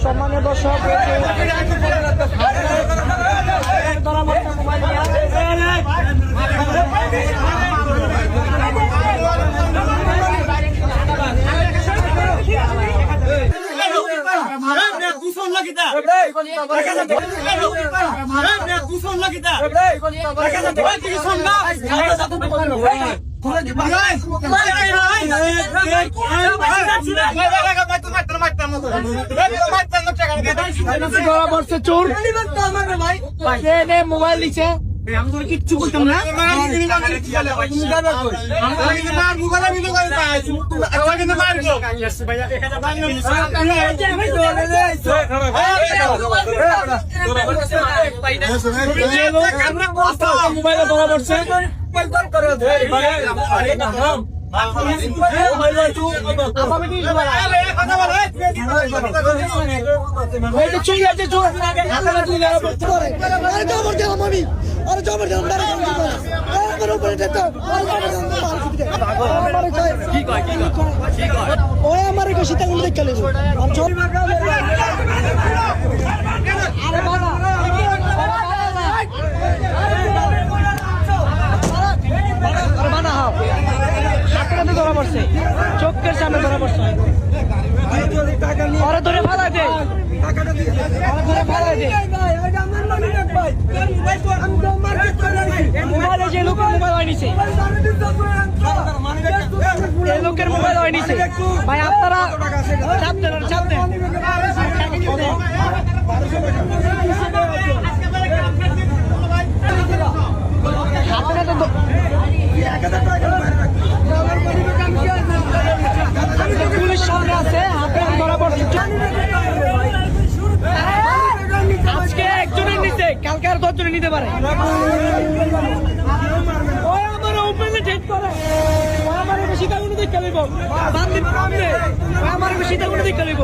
সম্মানীয় দর্শক চোর মোবাইল দিচ্ছে আমি তোর কিচ্ছু করতাম না মোবাইলে ধরা পড়ছে আমার সীতাকুণ্ড দেখে ধরা পড়ছে চোখের সামনে ধরা পড়ছে ওরা ধরে ফালাই দে মোবাইলে যে লোকের মোবাইল হয় নিছে এই লোকের মোবাইল হয় নিছে ভাই আপনারা চাপ দেন পুলিশ সামনে আছে হাতে ধরা পড়ছে আজকে একজনের নিচে কালকে আর 10 জনের নিতে পারে ওই আমার ওপেনে ঠিক করে আমার সীতাকুণ্ড দেখে লইব বান্দির সামনে আমার সীতাকুণ্ড দেখে লইব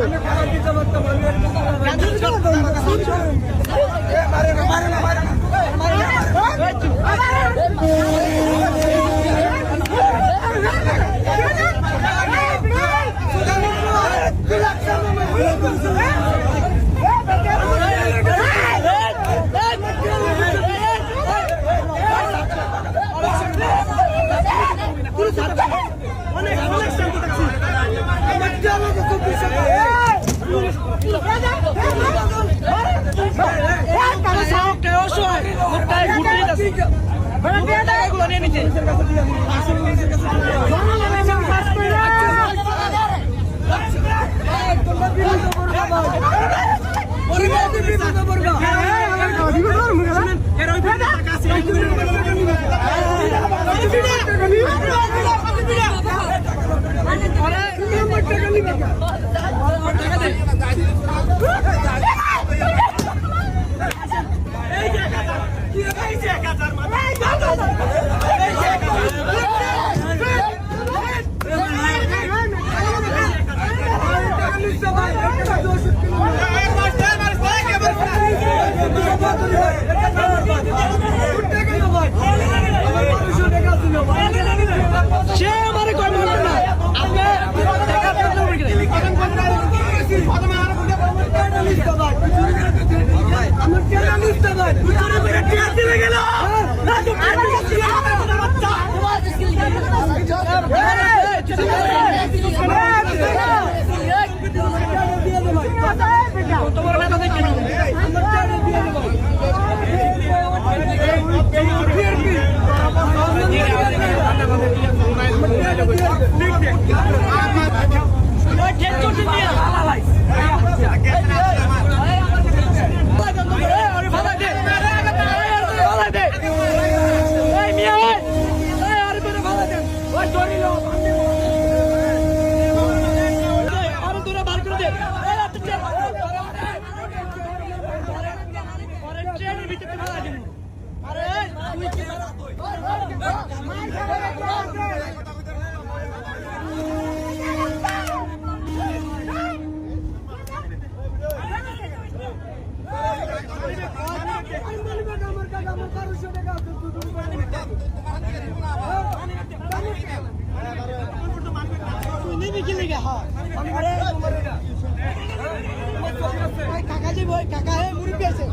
কই কাকা হে মুরব্বি আছে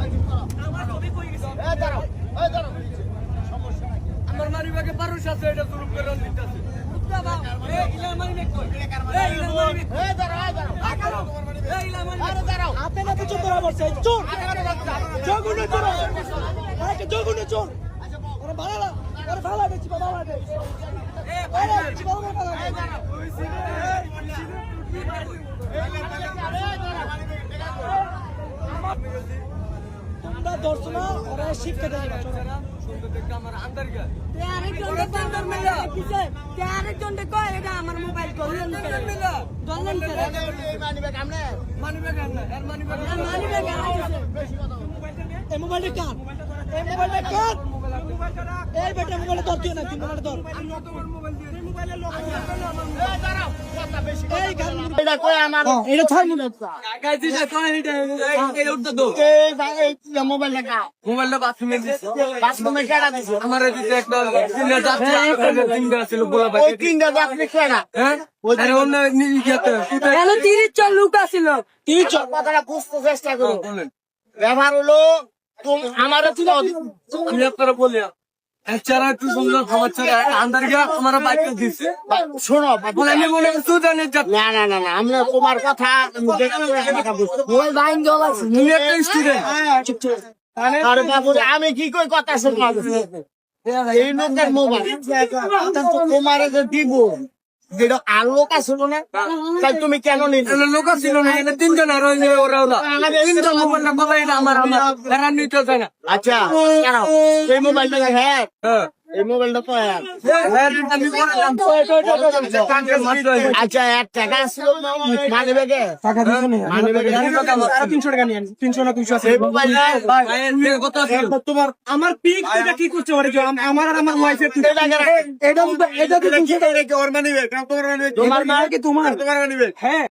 আমার ছবি কই গেছে আমার মানি ব্যাগে পারুস আছে এটা জুলুম করে নিতেছে বাবা এই ইলা মানি ব্যাগ কই এই ইলা মানি ব্যাগ এই দাঁড়াও এই ইলা মানি আরে দাঁড়াও আপনি না তো চোর ধরা পড়ছে চোর জগুনে চোর আরে জগুনে চোর আরে ভালো লাগছে বাবা লাগে আরে ভালো তোমরা দর্শন ওরা শিক্ষা দেয় আমার আন্দার গা আরেকজন কয় এটা আমার মোবাইল করলেন এই মোবাইলটা কার এই মোবাইলটা কার এই বেটা মোবাইলটা ধর দিও না তুই মোবাইলটা ধর এই গান এটা কই আমার এটা ছাড় কাকাইছি যে কোন এটা উঠতে দো এই মোবাইল লাগা মোবাইলটা বাথরুমে দিছে বাথরুমে কেডা দিছে আমার দিতে একটা তিনটা যাচ্ছে তিনটা ছিল গোলা ওই পাখি তিনটা আপনি কেডা হ্যাঁ আরে অন্য নিতে হ্যালো 30 লোক আছিল তুই কথাটা বুঝতে চেষ্টা করো বলেন ব্যবহার হলো আমার আমি আপনারা বলি এছাড়া একটু সুন্দর খাবার ছাড়া আন্দার গিয়া আমার বাইক দিচ্ছে শোনো বলে আমি মনে করছি সুদানের যাত্রা না না না না আমরা তোমার কথা মোবাইল বাইন জল আছে তুমি একটা স্টুডেন্ট আরে বাবু আমি কি কই কথা শুনবো এই লোকের মোবাইল তোমার যে দিব যেটা আর লোক আসলো না তাই তুমি কেন নিলে লোক ছিল না এটা তিনজন আর ওরা তিনজন মোবাইলটা বলা এটা আমার এরা নিতে চায় না আচ্ছা কেন এই মোবাইলটা হ্যাঁ হ্যাঁ এই মোবাইলটা তো হ্যাঁ আমি বললাম আচ্ছা 1 টাকা ছিল মানে বেগে টাকা দিছ না মানে বেগে 300 টাকা নিয়ে 300 না 200 আছে এই মোবাইলটা কত ছিল তোমার আমার পিক এটা কি করছে ওরে আমার আর আমার ওয়াইফের এটা কি 300 টাকা তোমার মা কি তোমার হ্যাঁ